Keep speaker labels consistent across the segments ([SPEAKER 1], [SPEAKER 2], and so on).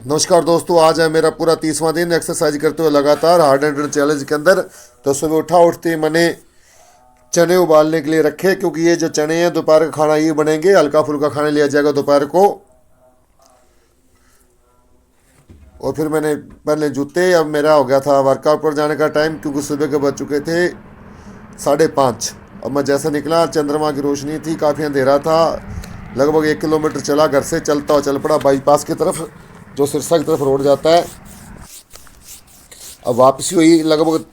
[SPEAKER 1] नमस्कार दोस्तों, आज है मेरा पूरा 30वां दिन एक्सरसाइज करते हुए लगातार हार्ड एंड रन चैलेंज के अंदर। तो सुबह उठते ही मैंने चने उबालने के लिए रखे, क्योंकि ये जो चने हैं दोपहर का खाना ये बनेंगे। हल्का फुल्का खाना लिया जाएगा दोपहर को। और फिर मैंने पहन लिए जूते। अब मेरा हो गया था वर्कआउट पर जाने का टाइम, क्योंकि सुबह के बज चुके थे 5:30। अब मैं जैसे निकला, चंद्रमा की रोशनी थी, काफ़ी अंधेरा था। लगभग 1 किलोमीटर चला, घर से चलता हुआ चल पड़ा बाईपास की तरफ, जो सिरसा की तरफ रोड जाता है। अब वापसी हुई, लगभग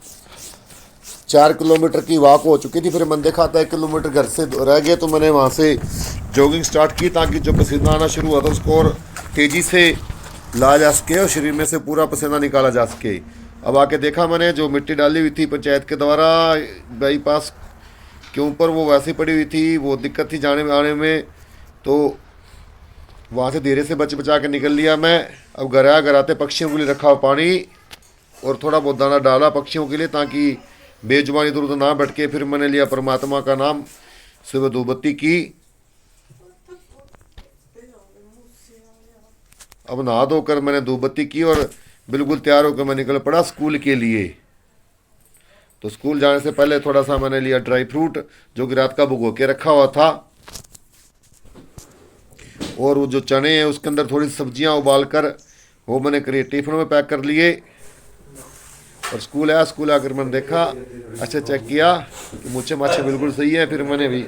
[SPEAKER 1] 4 किलोमीटर की वॉक हो चुकी थी। फिर मैंने देखा था 1 किलोमीटर घर से रह गया, तो मैंने वहाँ से जॉगिंग स्टार्ट की, ताकि जो पसीना आना शुरू हुआ था उसको और तेज़ी से ला जा सके और शरीर में से पूरा पसीना निकाला जा सके। अब आके देखा मैंने, जो मिट्टी डाली हुई थी पंचायत के द्वारा बाईपास के ऊपर, वो वैसे ही पड़ी हुई थी। वो दिक्कत थी जाने में आने में, तो वहाँ से धीरे से बचा के निकल लिया मैं। अब घर आया, घर आते पक्षियों के लिए रखा हुआ पानी और थोड़ा बहुत दाना डाला पक्षियों के लिए, ताकि बेजुबान इधर उधर ना भटके। फिर मैंने लिया परमात्मा का नाम, सुबह धूपबत्ती की। अब नहा धोकर मैंने धूपबत्ती की और बिल्कुल तैयार होकर मैं निकल पड़ा स्कूल के लिए। तो स्कूल जाने से पहले थोड़ा सा मैंने लिया ड्राई फ्रूट, जो कि रात का भिगो के रखा हुआ था। और वो जो चने हैं उसके अंदर थोड़ी सब्जियां उबाल कर वो मैंने करीब टिफिन में पैक कर लिए। और स्कूल आया, स्कूल आकर मैंने देखा, अच्छा चेक किया कि मूछे माछे बिल्कुल सही है। फिर मैंने भी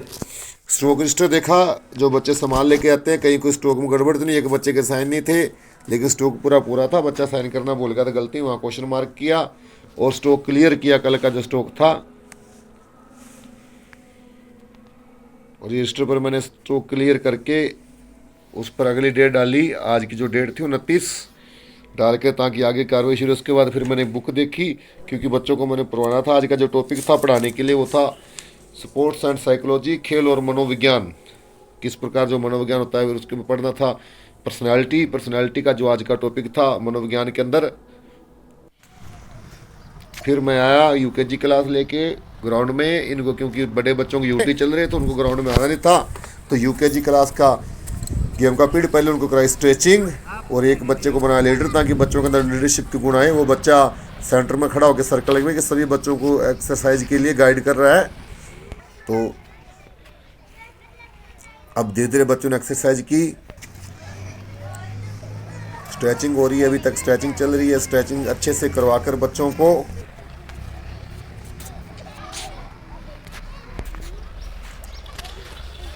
[SPEAKER 1] स्ट्रोक रजिस्टर देखा, जो बच्चे सामान लेके आते हैं, कहीं कोई स्ट्रोक में गड़बड़ तो नहीं। एक बच्चे के साइन नहीं थे, लेकिन स्ट्रोक पूरा पूरा था। बच्चा साइन करना भूल गया था, गलती, वहाँ क्वेश्चन मार्क किया और स्ट्रोक क्लियर किया, कल का जो स्ट्रोक था। और रजिस्टर पर मैंने स्ट्रोक क्लियर करके उस पर अगली डेट डाली, आज की जो डेट थी 29 डाल के, ताकि आगे कार्रवाई शुरू। उसके बाद फिर मैंने बुक देखी, क्योंकि बच्चों को मैंने पढ़वाना था। आज का जो टॉपिक था पढ़ाने के लिए वो था स्पोर्ट्स एंड साइकोलॉजी, खेल और मनोविज्ञान। किस प्रकार जो मनोविज्ञान होता है फिर उसके में पढ़ना था। पर्सनैलिटी का जो आज का टॉपिक था मनोविज्ञान के अंदर। फिर मैं आया यूकेजी क्लास लेके ग्राउंड में इनको, क्योंकि बड़े बच्चों की यूटी चल रहे तो उनको ग्राउंड में आना नहीं था। तो यूकेजी क्लास का गेम का पीरियड पहले उनको कराई स्ट्रेचिंग, और एक बच्चे को बनाया लीडर, ताकि बच्चों के अंदर लीडरशिप के गुण आए। वो बच्चा सेंटर में खड़ा होकर सर्कल में कि सभी बच्चों को एक्सरसाइज के लिए गाइड कर रहा है। तो अब धीरे धीरे बच्चों ने एक्सरसाइज की, स्ट्रेचिंग हो रही है, अभी तक स्ट्रेचिंग चल रही है। स्ट्रेचिंग अच्छे से करवाकर बच्चों को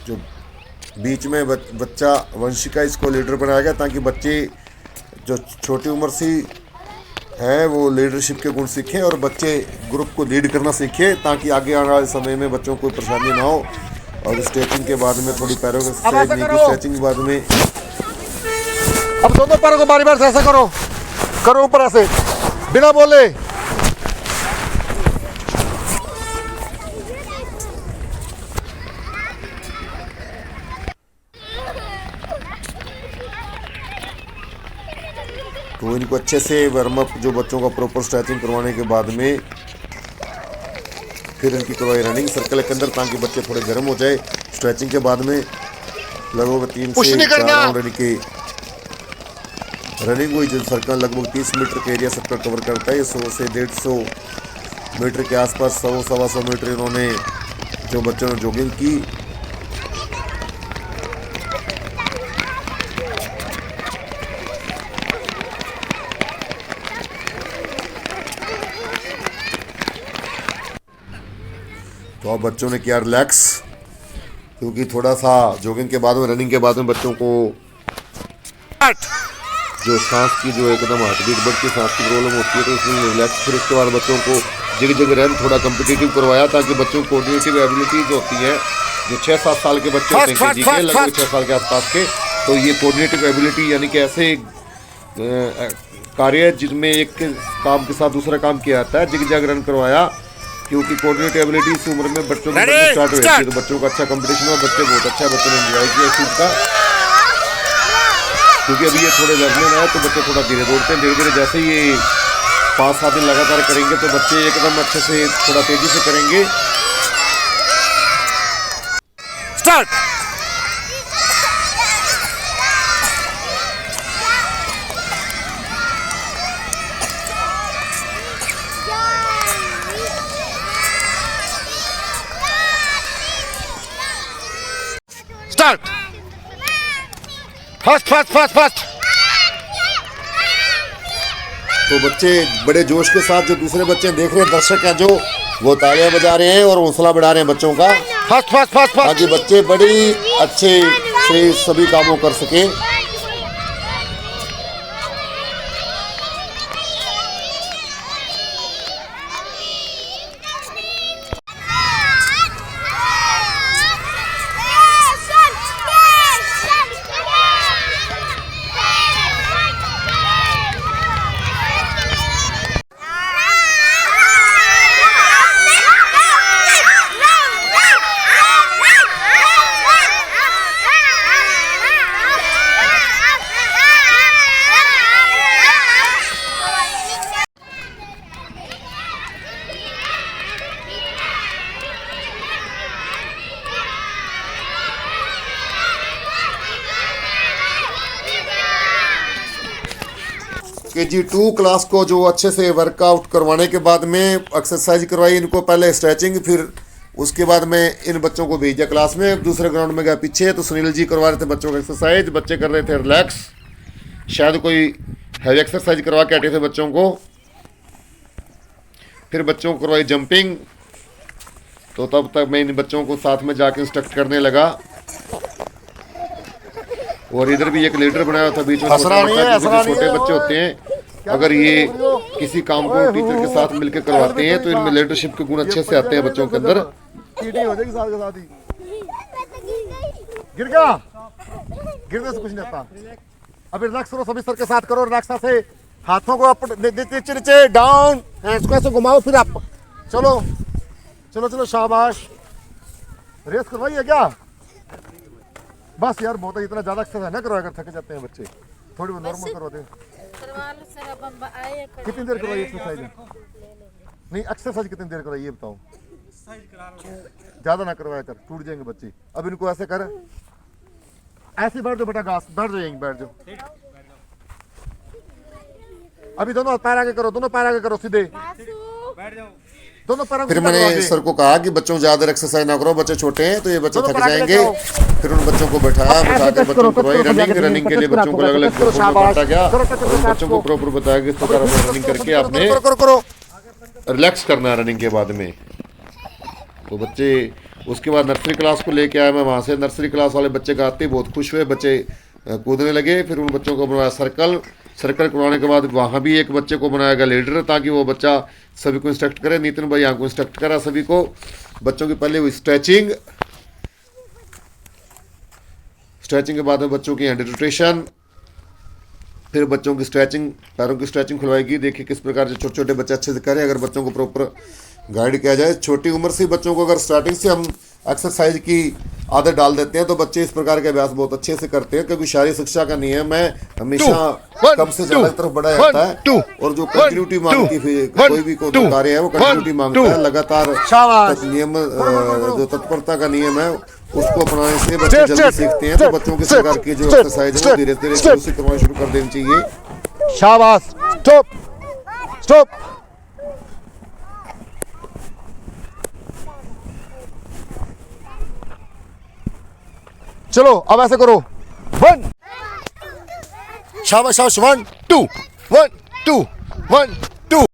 [SPEAKER 1] जो बीच में बच्चा वंशिका, इसको लीडर बनाया गया, ताकि बच्चे जो छोटी उम्र से है वो लीडरशिप के गुण सीखें और बच्चे ग्रुप को लीड करना सीखें, ताकि आगे आने वाले समय में बच्चों को परेशानी ना हो। और स्ट्रेचिंग के बाद में थोड़ी पैरों की स्ट्रेचिंग के बाद में,
[SPEAKER 2] अब दोनों पैरों को बारी बार से ऐसा करो, करो ऊपर ऐसे बिना बोले।
[SPEAKER 1] तो इनको अच्छे से वार्म अप, जो बच्चों का प्रॉपर स्ट्रेचिंग करवाने के बाद में फिर इनकी करवाई रनिंग सर्कल के अंदर, ताकि बच्चे थोड़े गर्म हो जाए। स्ट्रेचिंग के बाद में लगभग 3 से 4 राउंड इनकी रनिंग हुई, जो सर्कल लगभग 30 मीटर का एरिया सर्कल कवर करता है। 100 से 150 मीटर के आसपास, 100-125 मीटर इन्होंने जो बच्चों ने जॉगिंग की। तो अब बच्चों ने किया रिलैक्स, क्योंकि थोड़ा सा जॉगिंग के बाद में, रनिंग के बाद में बच्चों को जो सांस की जो एकदम हार्ट बीट बढ़ती है, सांस की प्रॉब्लम होती है, तो इसमें रिलैक्स। फिर उसके बाद बच्चों को जगह जगह रन थोड़ा कम्पिटिटिव करवाया, ताकि बच्चों को कोऑर्डिनेटिव एबिलिटी जो होती है, जो 6-7 साल के बच्चे होते हैं जी के, लगभग 6 साल के आसपास के, तो ये कोऑर्डिनेटिव एबिलिटी यानी कि ऐसे कार्य जिसमें एक काम के साथ दूसरा काम किया जाता है, जगह जगह रन करवाया। क्योंकि कोऑर्डिनेटिव एबिलिटी इस उम्र में बच्चों की स्टार्ट हो जाती है, तो बच्चों का अच्छा कंपटीशन हुआ, बच्चे बहुत अच्छा, बच्चों ने एंजॉय किया इस चीज़ का। क्योंकि अभी ये थोड़े लड़ने में है, तो बच्चे थोड़ा धीरे दौड़ते हैं। धीरे धीरे जैसे ये 5-7 दिन लगातार करेंगे, तो बच्चे एकदम अच्छे से थोड़ा तेजी से करेंगे।
[SPEAKER 2] Start. Start. Fast fast fast fast.
[SPEAKER 1] तो बच्चे बड़े जोश के साथ, जो दूसरे बच्चे देख रहे हैं, दर्शक हैं जो, वो तालियां बजा रहे हैं और हौसला बढ़ा रहे हैं बच्चों का,
[SPEAKER 2] फास्ट फास्ट फास्ट फास्ट।
[SPEAKER 1] ताकि बच्चे बड़ी अच्छे से सभी कामों कर सकें। KG2 क्लास को जो अच्छे से वर्कआउट करवाने के बाद में एक्सरसाइज करवाई इनको, पहले स्ट्रेचिंग, फिर उसके बाद में इन बच्चों को भेजा क्लास में। दूसरे ग्राउंड में गया पीछे, तो सुनील जी करवा रहे थे बच्चों को एक्सरसाइज, बच्चे कर रहे थे रिलैक्स, शायद कोई हैवी एक्सरसाइज करवा के हटे थे बच्चों को। फिर बच्चों को करवाई जंपिंग, तो तब तक मैं इन बच्चों को साथ में जाके इंस्ट्रक्ट करने लगा। और इधर भी एक लीडर बनाया था बीच में, छोटे बच्चे होते हैं, अगर ये किसी काम को टीचर के साथ मिलकर करवाते हैं तो इनमें लीडरशिप के गुण अच्छे से आते हैं बच्चों के अंदर।
[SPEAKER 2] चीटिंग हो जाएगी साथ के साथ ही। गिर गया, गिरने से कुछ नहीं आता। अभी रिलैक्स करो, सभी सर के साथ करो, रिलैक्स से हाथों को अप नीचे नीचे डाउन, हैंड्स को ऐसे घुमाओ, फिर अप। चलो चलो चलो, शाबाश। रेस करवाई है क्या? बस यार बहुत है, इतना ज्यादा एक्सरसाइज ना करवाया कर, थक जाते हैं बच्चे, थोड़ी बहुत नॉर्मल करवाते हैं। कितनी देर करवाई एक्सरसाइज? नहीं, एक्सरसाइज कितनी देर करवाई ये बताओ। ज्यादा ना करवाया कर, टूट जाएंगे बच्चे। अब इनको ऐसे कर, ऐसे बैठ जाओ बेटा, घास बैठ जाओ, यहीं बैठ जाओ। अभी दोनों पैर आगे करो, दोनों पैर आगे करो, सीधे बैठ जाओ, दोनों पैरों।
[SPEAKER 1] फिर मैंने सर को कहा कि बच्चों ज्यादा एक्सरसाइज ना करो, बच्चे छोटे हैं तो ये बच्चे थक जाएंगे। फिर उन बच्चों को बैठाया, बैठाकर बच्चों को करवाई रनिंग के लिए बच्चों को अलग अलग बांटा गया और बच्चों को प्रॉपर बताया कि इस प्रकार रनिंग करके आपने रिलैक्स करना है रनिंग के बाद में। तो बच्चे उसके बाद नर्सरी क्लास को लेके आया मैं, वहाँ से नर्सरी क्लास वाले बच्चे का आते ही बहुत खुश हुए, बच्चे कूदने लगे। फिर उन बच्चों को बनाया सर्कल करवाने के बाद वहाँ भी एक बच्चे को बनाया गया लीडर, ताकि वो बच्चा सभी को इंस्ट्रक्ट करे। नितिन भाई यहाँ को इंस्ट्रक्ट करा सभी को। बच्चों की पहले हुई स्ट्रेचिंग के बाद में बच्चों की हैंड रोटेशन, फिर बच्चों की स्ट्रेचिंग, पैरों की स्ट्रेचिंग खुलवाएगी। देखिए किस प्रकार से छोटे छोटे बच्चे अच्छे से करें, अगर बच्चों को प्रॉपर गाइड किया जाए। छोटी उम्र से बच्चों को अगर स्टार्टिंग से हम एक्सरसाइज की आदत डाल देते हैं तो बच्चे इस प्रकार के अभ्यास बहुत अच्छे से करते हैं, क्योंकि शारीरिक शिक्षा का नियम है हमेशा कम से ज्यादा तरफ बढ़ाया जाता है। और जो कंटिन्यूटी मांगती है, कोई भी कार्य है वो कंटिन्यूटी मांगता है, लगातार नियम, जो तत्परता का नियम है उसको अपनाने से बच्चे जल्दी सीखते हैं। तो बच्चों की प्रकार की जो एक्सरसाइज है वो धीरे धीरे उसे करवाना शुरू कर देनी चाहिए।
[SPEAKER 2] शाबाश, स्टॉप स्टॉप। चलो अब ऐसे करो, 1, शाबाश शाबाश, 1 2 1 2 1 2।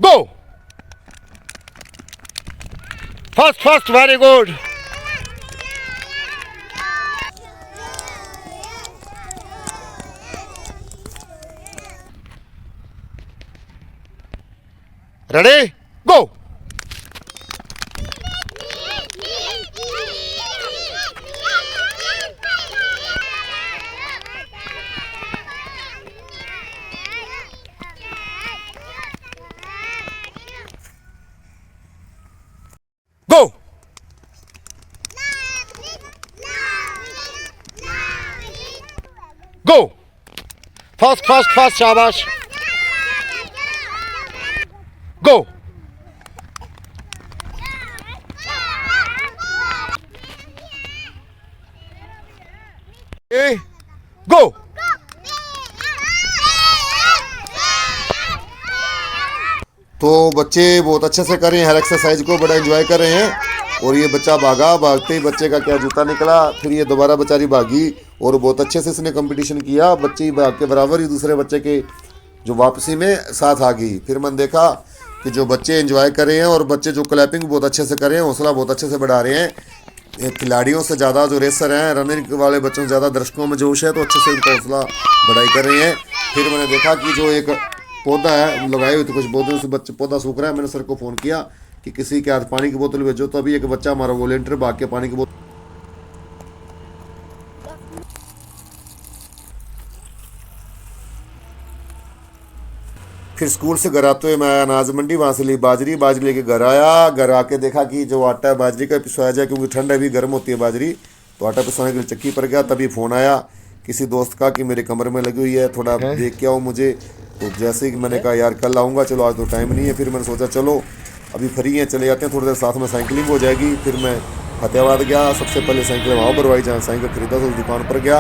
[SPEAKER 2] Go fast fast, very good. Ready, go. Go. Go fast fast fast, शाबाश। गो। गो।
[SPEAKER 1] तो बच्चे बहुत अच्छे से कर रहे हैं हर एक्सरसाइज को, बड़ा एंजॉय कर रहे हैं। और ये बच्चा भागा, भागते ही बच्चे का क्या जूता निकला, फिर ये दोबारा बेचारी भागी और बहुत अच्छे से इसने कंपटीशन किया। बच्चे ही भाग के बराबर ही दूसरे बच्चे के जो वापसी में साथ आ गई। फिर मैंने देखा कि जो बच्चे एंजॉय कर रहे हैं और बच्चे जो क्लैपिंग बहुत अच्छे से कर रहे हैं, हौसला बहुत अच्छे से बढ़ा रहे हैं। ये खिलाड़ियों से ज़्यादा जो रेसर हैं, रनिंग वाले बच्चों से ज़्यादा दर्शकों में जोश है, तो अच्छे से उनका हौसला बढ़ाई कर रहे हैं। फिर मैंने देखा कि जो एक पौधा है लगाए हुए थे कुछ पौधे से, बच्चे पौधा सूख रहा है। मैंने सर को फ़ोन किया कि किसी के हाथ पानी की बोतल भेजो, तो अभी एक बच्चा हमारा वॉलेंटियर भाग के पानी की बोतल। फिर स्कूल से घर आते हुए मैं आया अनाज मंडी, वहाँ से ली बाजरी, बाजरी लेके घर आया। घर आके देखा कि जो आटा है बाजरी का पिसवाया जाए, क्योंकि ठंड है भी, गर्म होती है बाजरी, तो आटा पिसवाने के लिए चक्की पर गया। तभी फ़ोन आया किसी दोस्त का कि मेरे कमरे में लगी हुई है, थोड़ा देख के आओ मुझे। तो जैसे ही मैंने कहा यार कल आऊँगा, चलो आज तो टाइम नहीं है। फिर मैंने सोचा चलो अभी फ्री हैं, चले जाते हैं, थोड़ी देर साथ में साइकिलिंग हो जाएगी। फिर मैं फतेहाबाद गया, सबसे पहले साइकिल वहाँ भरवाई जहाँ साइकिल खरीदा था, उस दुकान पर गया।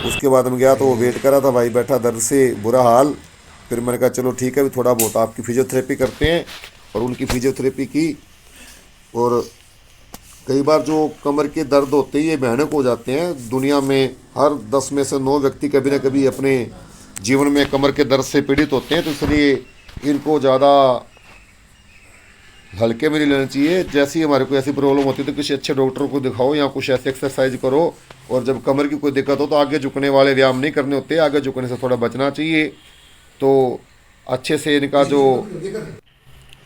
[SPEAKER 1] उसके बाद में गया तो वो वेट करा था, भाई बैठा दर्द से बुरा हाल। फिर मैंने कहा चलो ठीक है, अभी थोड़ा बहुत आपकी फिजियोथेरेपी करते हैं। और उनकी फिजियोथेरेपी की। और कई बार जो कमर के दर्द होते हैं ये भयानक हो जाते हैं। दुनिया में हर 10 में से 9 व्यक्ति कभी ना कभी अपने जीवन में कमर के दर्द से पीड़ित होते हैं, तो इसलिए इनको ज़्यादा हल्के में नहीं लेना चाहिए। जैसे ही हमारे को ऐसी प्रॉब्लम होती है तो किसी अच्छे डॉक्टर को दिखाओ या कुछ ऐसी एक्सरसाइज करो। और जब कमर की कोई दिक्कत हो तो आगे झुकने वाले व्यायाम नहीं करने होते, आगे झुकने से थोड़ा बचना चाहिए। तो अच्छे से इनका जो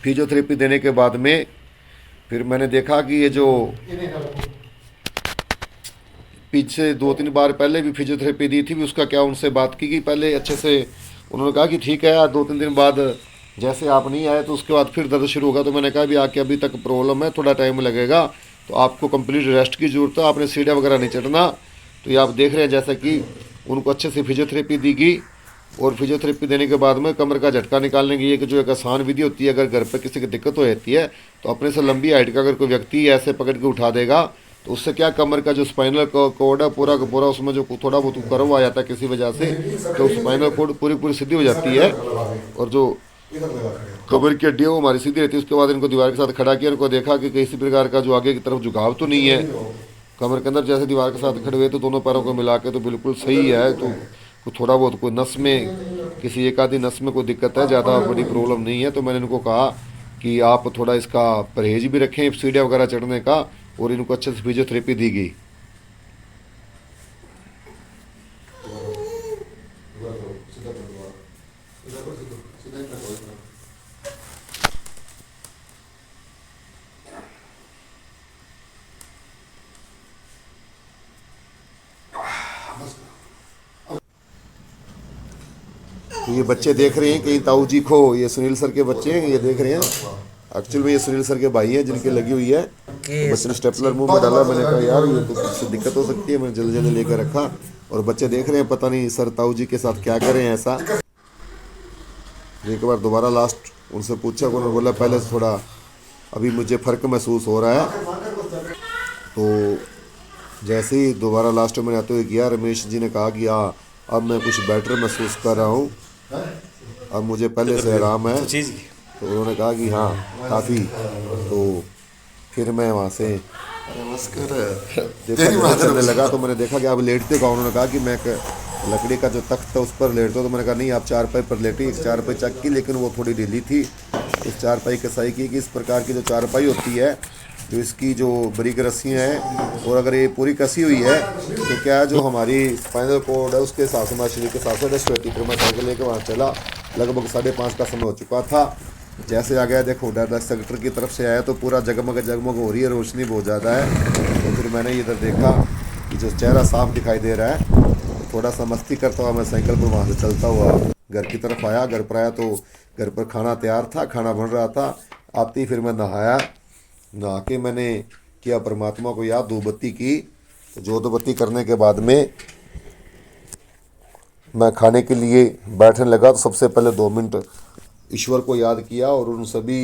[SPEAKER 1] फिजियोथेरेपी देने के बाद में फिर मैंने देखा कि ये जो पीछे 2-3 बार पहले भी फिजियोथेरेपी दी थी भी, उसका क्या उनसे बात की कि पहले अच्छे से उन्होंने कहा कि ठीक है यार 2-3 दिन बाद जैसे आप नहीं आए तो उसके बाद फिर दर्द शुरू होगा। तो मैंने कहा भी आके अभी तक प्रॉब्लम है, थोड़ा टाइम लगेगा, तो आपको कंप्लीट रेस्ट की ज़रूरत है, आपने सीढ़ियाँ वगैरह नहीं चढ़ना। तो ये आप देख रहे हैं जैसा कि उनको अच्छे से फिजियोथेरेपी दी गई। और फिजियोथेरेपी देने के बाद में कमर का झटका निकालने की एक जो एक आसान विधि होती है, अगर घर पर किसी की दिक्कत हो जाती है तो अपने से लंबी हाइट का अगर कोई व्यक्ति ऐसे पकड़ के उठा देगा तो उससे क्या कमर का जो स्पाइनल कोड है पूरा का पूरा, उसमें जो थोड़ा बहुत कर्व आ जाता है किसी वजह से, तो स्पाइनल कोड पूरी पूरी सीधी हो जाती है। और जो कमर की हड्डी है वो हमारी सीधी रहती है। उसके बाद इनको दीवार के साथ खड़ा किया, इनको देखा कि किसी प्रकार का जो आगे की तरफ झुकाव तो नहीं है कमर के अंदर। जैसे दीवार के साथ खड़े हुए तो दोनों पैरों को मिला के तो बिल्कुल सही है। तो थोड़ा बहुत कोई नस में किसी एक आधी नस में कोई दिक्कत है, ज़्यादा बड़ी प्रॉब्लम नहीं है। तो मैंने इनको कहा कि आप थोड़ा इसका परहेज भी रखें सीढ़ियाँ वगैरह चढ़ने का, और इनको अच्छे से फिजियोथेरेपी दी गई। तो ये बच्चे देख रहे हैं कि ताऊ जी को, ये सुनील सर के बच्चे हैं, ये देख रहे हैं। एक्चुअल में ये सुनील सर के भाई हैं जिनके लगी हुई है। तो बच्चे ने स्टेपलर मुंह में डाला, मैंने कहा यार ये तो कुछ दिक्कत हो सकती है, मैंने जल्दी जल्दी लेकर रखा। और बच्चे देख रहे हैं पता नहीं सर ताऊ जी के साथ क्या करें ऐसा। एक बार दोबारा लास्ट उनसे पूछा, उन्होंने बोला पहले से थोड़ा अभी मुझे फ़र्क महसूस हो रहा है। तो जैसे ही दोबारा लास्ट में आते हुए किया, रमेश जी ने कहा कि हाँ अब मैं कुछ बेटर महसूस कर रहा हूँ, अब मुझे पहले से आराम है। तो उन्होंने कहा कि हाँ काफ़ी। तो फिर मैं वहाँ से देखा चलने लगा, तो मैंने देखा कि आप लेटते का, उन्होंने कहा कि मैं लकड़ी का जो तख्त है उस पर लेटते हो। तो मैंने कहा नहीं आप चारपाई पर लेटी। एक चारपाई चक की, लेकिन वो थोड़ी ढीली थी। इस चारपाई के सही की कि इस प्रकार की जो चारपाई होती है, जो इसकी जो बारीक रस्सियाँ हैं, और अगर ये पूरी कसी हुई है तो क्या जो हमारी स्पाइनल कोड है उसके हिसाब से, हमारे शरीर के हिसाब से रेस्ट होती। फिर मैं साइकिल लेकर वहाँ चला, लगभग 5:30 का समय हो चुका था। जैसे आ गया देखो डायरेक्ट सेक्टर की तरफ से आया तो पूरा जगमग जगमग हो रही है, रोशनी बहुत ज़्यादा है। तो फिर मैंने इधर देखा कि जो चेहरा साफ दिखाई दे रहा है, थोड़ा सा मस्ती करता हुआ मैं साइकिल पर वहाँ से चलता हुआ घर की तरफ आया। घर पर आया तो घर पर खाना तैयार था, खाना बन रहा था। आते ही फिर मैं नहाया, नहा के मैंने किया परमात्मा को याद, धूप बत्ती की। तो जोत बत्ती करने के बाद में मैं खाने के लिए बैठने लगा। तो सबसे पहले 2 मिनट ईश्वर को याद किया और उन सभी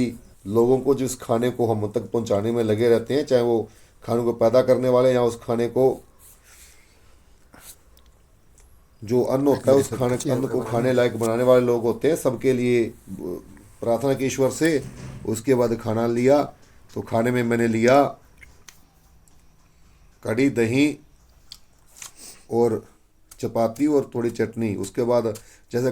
[SPEAKER 1] लोगों को जिस खाने को हम तक पहुंचाने में लगे रहते हैं, चाहे वो खाने को पैदा करने वाले या उस खाने को जो अन्न होता है उस खाने अन्न को खाने लायक बनाने वाले लोग होते हैं, सबके लिए प्रार्थना की ईश्वर से। उसके बाद खाना लिया, तो खाने में मैंने लिया कड़ी, दही और चपाती और थोड़ी चटनी। उसके बाद जैसे